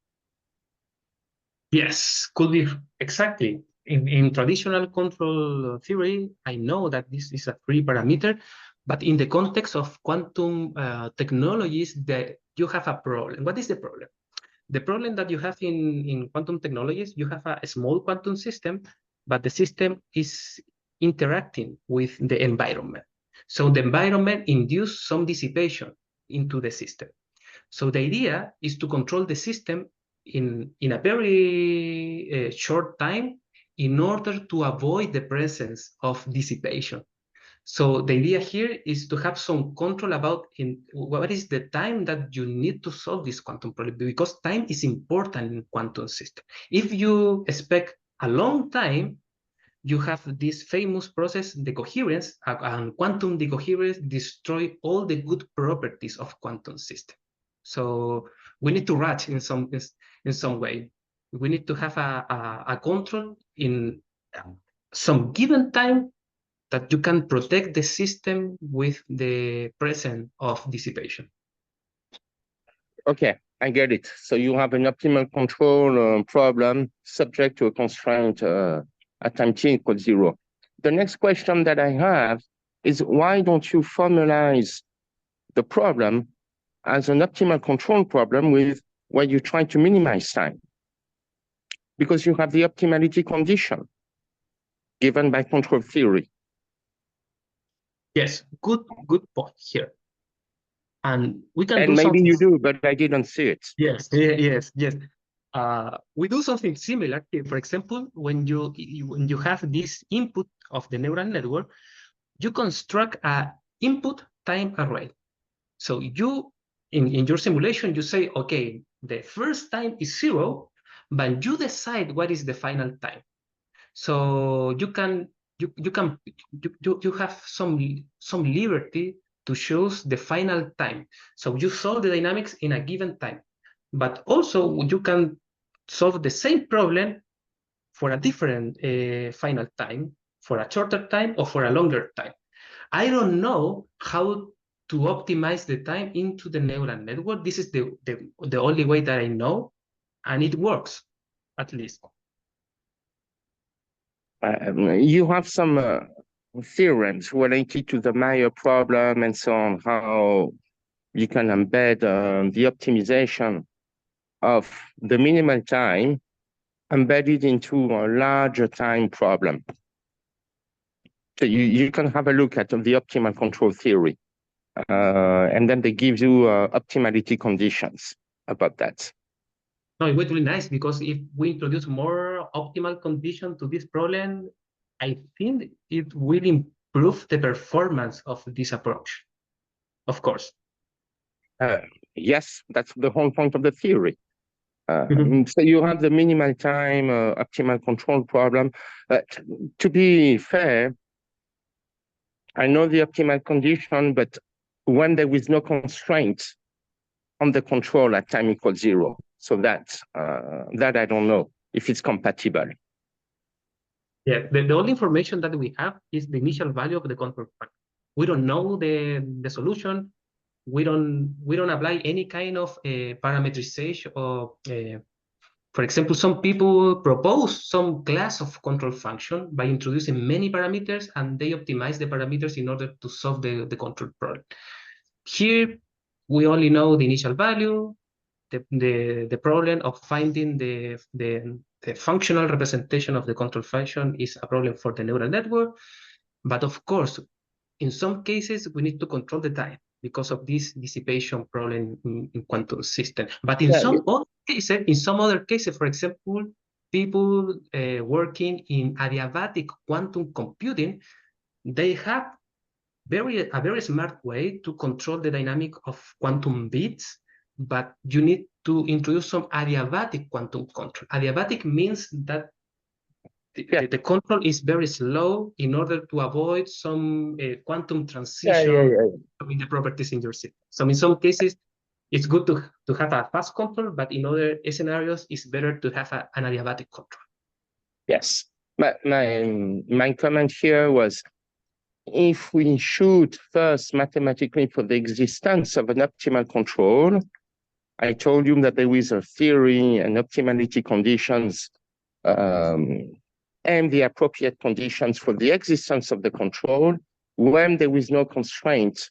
Yes, could be exactly. In traditional control theory, I know that this is a free parameter, but in the context of quantum technologies, that you have a problem. What is the problem? The problem that you have in quantum technologies, you have a small quantum system, but the system is interacting with the environment. So the environment induces some dissipation into the system. So the idea is to control the system in a very short time in order to avoid the presence of dissipation. So the idea here is to have some control about what is the time that you need to solve this quantum problem, because time is important in quantum system. If you expect a long time, you have this famous process, decoherence, and quantum decoherence destroy all the good properties of quantum system. So we need to rush in some way. We need to have a control in some given time that you can protect the system with the presence of dissipation. Okay, I get it. So you have an optimal control problem subject to a constraint at time t equals 0. The next question that I have is, why don't you formalize the problem as an optimal control problem with where you try to minimize time? Because you have the optimality condition given by control theory. Yes, good point here. And we can And do maybe something. you do, but I didn't see it. Yes. We do something similar here. For example, when you have this input of the neural network, you construct a input time array. So you, in your simulation, you say, okay, the first time is 0, but you decide what is the final time. So you have some liberty to choose the final time. So you solve the dynamics in a given time, but also you can solve the same problem for a different final time, for a shorter time or for a longer time. I don't know how to optimize the time into the neural network. This is the only way that I know, and it works, at least. You have some theorems related to the Mayor problem and so on, how you can embed the optimization of the minimal time embedded into a larger time problem. So you can have a look at the optimal control theory, and then they give you optimality conditions about that. No, it would be nice, because if we introduce more optimal condition to this problem, I think it will improve the performance of this approach, of course. Yes, that's the whole point of the theory. Mhm. So you have the minimal time optimal control problem. To be fair, I know the optimal condition, but when there is no constraint on the control at time equals 0. So that I don't know if it's compatible. Yeah, the only information that we have is the initial value of the control point. We don't know the solution. We don't apply any kind of parameterization or for example, some people propose some class of control function by introducing many parameters, and they optimize the parameters in order to solve the control problem. Here, we only know the initial value, the problem of finding the functional representation of the control function is a problem for the neural network. But of course, in some cases, we need to control the time because of this dissipation problem in quantum system. But in some other cases, for example, people working in adiabatic quantum computing, they have a very smart way to control the dynamic of quantum bits, but you need to introduce some adiabatic quantum control. Adiabatic means that the control is very slow in order to avoid some quantum transition in the properties in your system. So in some cases, it's good to have a fast control, but in other scenarios, it's better to have an adiabatic control. Yes. My comment here was, if we shoot first mathematically for the existence of an optimal control, I told you that there is a theory and optimality conditions and the appropriate conditions for the existence of the control when there is no constraint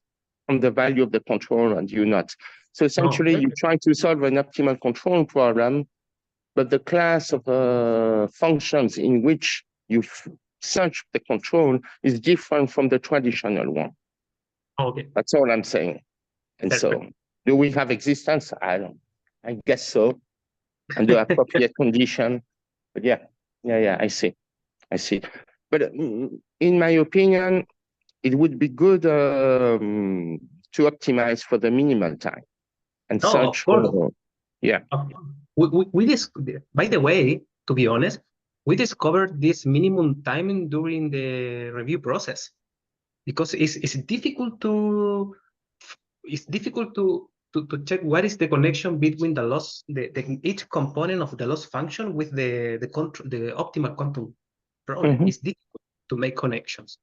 on the value of the control and you not. So essentially, you try to solve an optimal control problem, but the class of functions in which you search the control is different from the traditional one. Okay. That's all I'm saying. And Perfect. so, do we have existence? I guess so, under appropriate condition. But yeah, I see. But in my opinion, it would be good to optimize for the minimal time and search for, yeah. By the way, to be honest, we discovered this minimum timing during the review process because it's difficult to check what is the connection between the loss, each component of the loss function with the optimal quantum problem. It's difficult to make connections.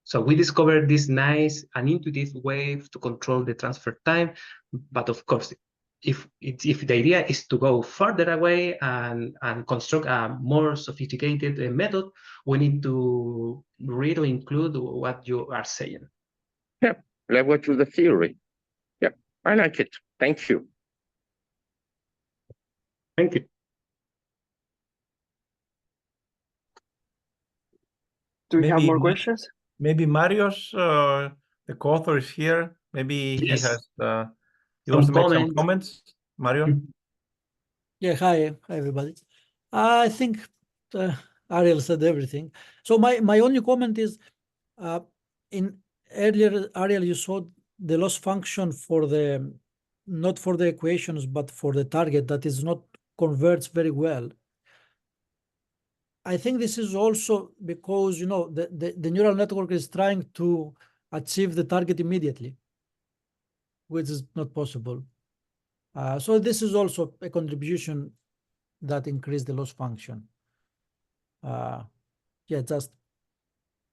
So we discovered this nice and intuitive way to control the transfer time, but of course, if the idea is to go further away and construct a more sophisticated method, we need to really include what you are saying. Yeah, leverage to the theory. Yeah, I like it. Thank you. Thank you. Do we have more questions? Maybe Marios, the co-author, is here. Maybe he has he wants to make some comments. Mario? Yeah, hi everybody. I think Ariel said everything. So my only comment is, in earlier, Ariel, you saw the loss function for the, not for the equations, but for the target that is not converts very well. I think this is also because, you know, the neural network is trying to achieve the target immediately, which is not possible. So this is also a contribution that increased the loss function. Yeah, just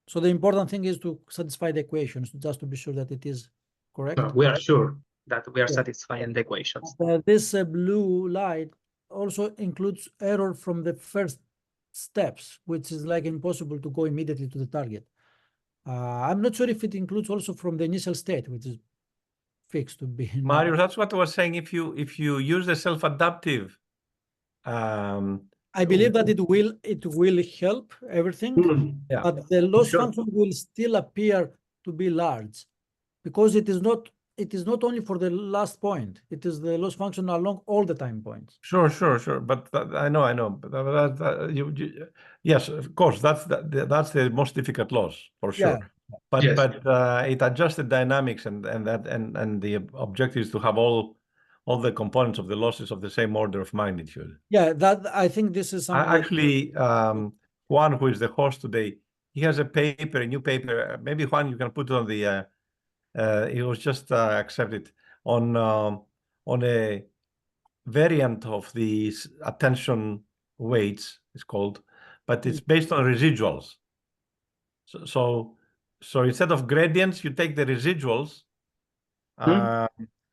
so the important thing is to satisfy the equations, just to be sure that it is correct. We are sure that we are satisfying the equations. This blue light also includes error from the first steps, which is like impossible to go immediately to the target. I'm not sure if it includes also from the initial state, which is fixed to be. Mario, that's what I was saying. If you use the self-adaptive, I believe that it will help everything, but the loss function will still appear to be large because it is not only for the last point. It is the loss function along all the time points. Sure. But I know. But yes, of course, that's the most difficult loss for sure. Yeah. But Yes. it adjusts the dynamics and the objective is to have all the components of the losses of the same order of magnitude. Yeah, that I think this is something. Actually, Juan, who is the host today, he has a new paper. Maybe Juan, you can put it on the. It was just accepted on a variant of the attention weights. It's called, but it's based on residuals. So instead of gradients, you take the residuals.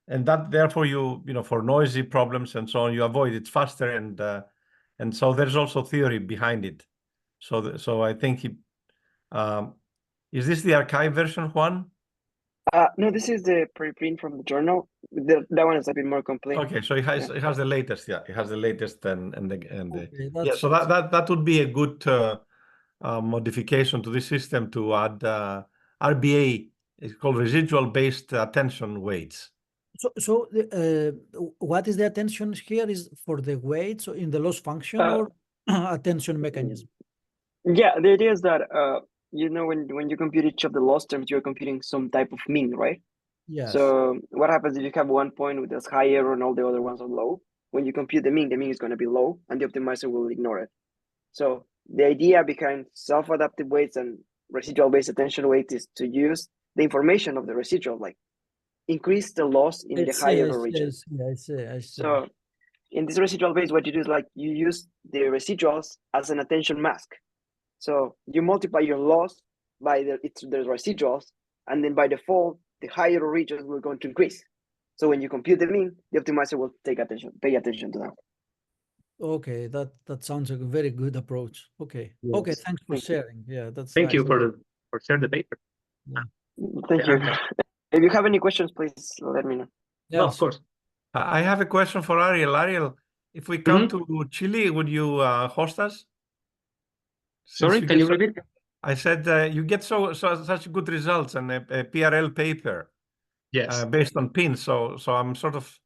And that therefore you know for noisy problems and so on you avoid it faster and so there's also theory behind it. So I think he is this the archive version, Juan? No, this is the preprint from the journal. That one is a bit more complete. Okay, so it has the latest. Yeah, it has the latest and Okay, so that would be a good modification to this system to add RBA. It's called residual based attention weights. So what is the attention here is for the weights in the loss function or attention mechanism? Yeah, the idea is that you know when you compute each of the loss terms, you're computing some type of mean, right? Yes. So what happens if you have one point that's high error and all the other ones are low? When you compute the mean is going to be low, and the optimizer will ignore it. So the idea behind self-adaptive weights and residual-based attention weight is to use the information of the residual, like increase the loss in the high error region. I see. So in this residual base, what you do is like you use the residuals as an attention mask. So you multiply your loss by the residuals, and then by default, the higher regions will going to increase. So when you compute the mean, the optimizer will pay attention to that. Okay, that sounds like a very good approach. Okay, Yes. okay, thanks for sharing. Yeah, that's Thank nice. you for sharing the paper. Thank you. If you have any questions, please let me know. Yeah, No, of course. I have a question for Ariel. Ariel, if we come to Chile, would you host us? Sorry, can you repeat? I said you get such good results and a PRL paper. Yes. Based on pins. So I'm sort of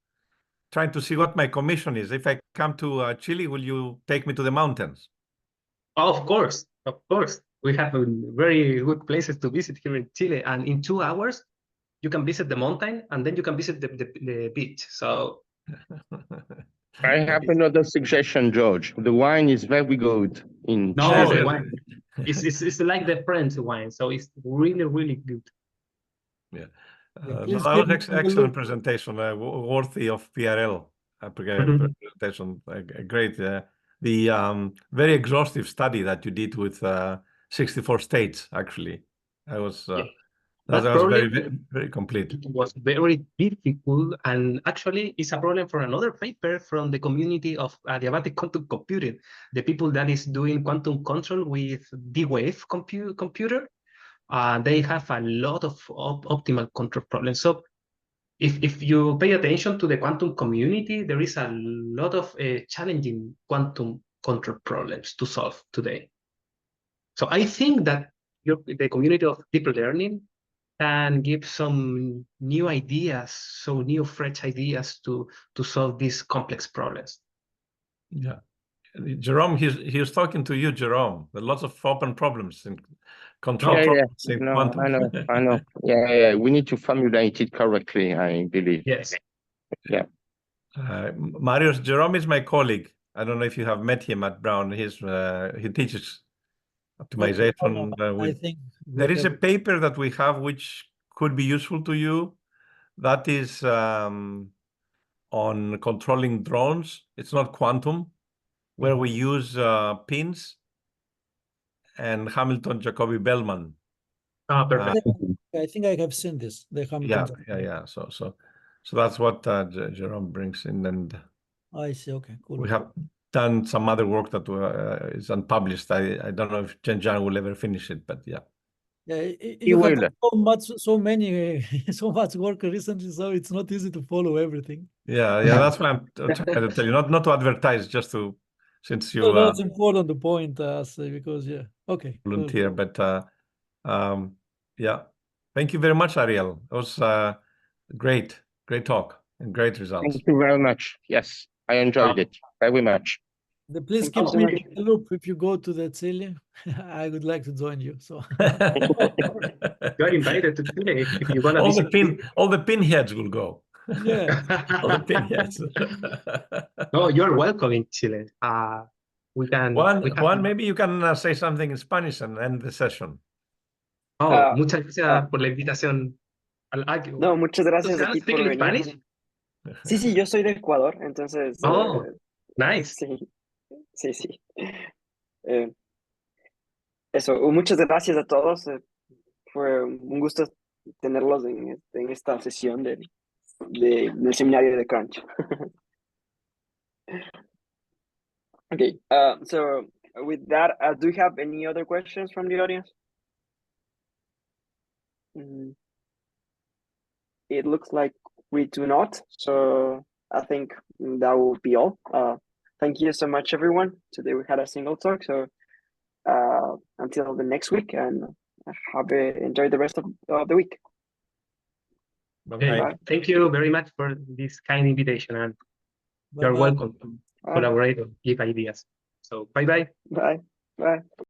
trying to see what my commission is. If I come to Chile, will you take me to the mountains? Oh, of course, of course. We have very good places to visit here in Chile, and in 2 hours, you can visit the mountain, and then you can visit the beach. So I have another suggestion, George. The wine is very good in no, Chile. the wine. It's like the French wine, so it's really, really good. Yeah. please that give was me a excellent look. presentation, worthy of PRL presentation. Great. The very exhaustive study that you did with 64 states, actually. That was that was very, very complete. It was very difficult, and actually, it's a problem for another paper from the community of adiabatic quantum computing. The people that is doing quantum control with D-Wave computer. They have a lot of optimal control problems. So if you pay attention to the quantum community, there is a lot of challenging quantum control problems to solve today. So I think that the community of deep learning can give some new ideas, so new fresh ideas to solve these complex problems. Yeah. Jerome, he's talking to you, Jerome. There are lots of open problems in control problems in quantum. I know. Yeah. We need to formulate it correctly, I believe. Yes. Yeah. Marius, Jerome is my colleague. I don't know if you have met him at Brown. He teaches optimization. I think there is a paper that we have which could be useful to you. That is on controlling drones. It's not quantum, where we use pins and Hamilton-Jacobi-Bellman. Perfect. I think I have seen this. The Hamilton. Yeah. So that's what Jerome brings in, and I see. Okay, cool. we have done some other work that is unpublished. I don't know if Zhenjiang will ever finish it, but yeah. Yeah, you have done so much work recently, so it's not easy to follow everything. Yeah. That's why I'm trying to tell you, not to advertise, just to, since you. That's important the point, because okay. Volunteer, cool. But yeah. Thank you very much, Ariel. It was great talk and great results. Thank you very much. Yes, I enjoyed it very much. Please keep me in the loop if you go to the Chile. I would like to join you. So you're invited to Chile if you wanna visit. All the pinheads will go. Yeah. All the pinheads. No, you're welcome in Chile. Juan, maybe you can say something in Spanish and end the session. Muchas gracias por la invitación. No, muchas gracias a ti por venir. Spanish? Sí, yo soy de Ecuador, entonces. Nice. Sí. Eso, muchas gracias a todos. Fue un gusto tenerlos en esta sesión del seminario de Crunch. Okay, so with that, do you have any other questions from the audience? It looks like we do not, so I think that will be all. Thank you so much, everyone. Today we had a single talk, so until the next week, and enjoy the rest of the week. Okay. Thank you very much for this kind invitation, and you're welcome to collaborate or give ideas. So bye-bye. Bye.